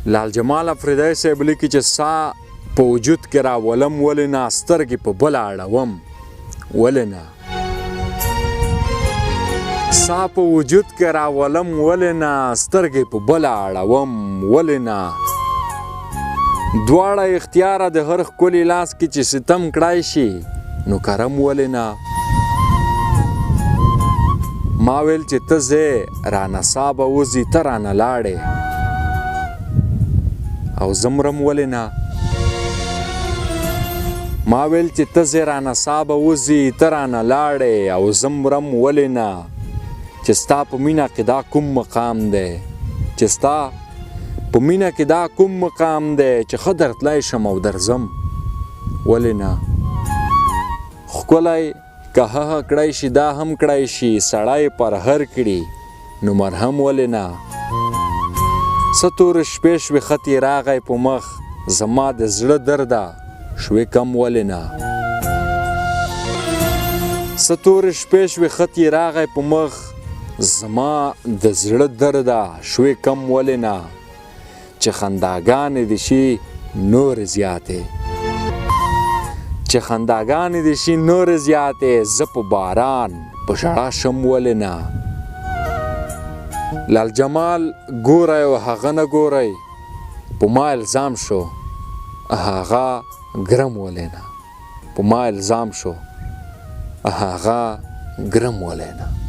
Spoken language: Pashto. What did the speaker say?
لال جمال افریدی صاحب لیکي چې سا په وجود کې راولم ولې نه سترګې په بله اړوم ولې نه سا په وجود کې راولم ولې نه سترګې په بله اړوم ولې نه دواړه اختیاره د هر ښکلي لاس کې چې ستم کړای شي نو کرم ولې نه ما ویل چې ته ځې رانه سا به وځي ته رانه لاړې او زمرم ولې نه ما ویل چې ته ځې رانه سا به وځي ته رانه لاړې او زمرم ولې نه چې ستا په مینه کې دا کوم مقام دی چې ستا په مینه کې دا کوم مقام دی چې ښه درتلی شم او درځم ولې نه ښکلی که هغه کړی شي دا هم کړی شي سړی پر هر کړي نو مرهم ولې نه څه تورې شپې شوې خطې راغی په مخ زما د زړه درده شوې کم ولې نه څه تورې شپې شوې خطې راغی په مخ زما د زړه درده شوې کم ولې نه چې خنداګانې دې شي نورې زیاتې چې خنداګانې دې شي نورې زیاتې زه په باران په ژړا شم ولې نه لال جمال ګورئ او هغه نه ګورئ په ما الزام شو هغه ګرم ولې نه په ما الزام شو هغه ګرم ولې نه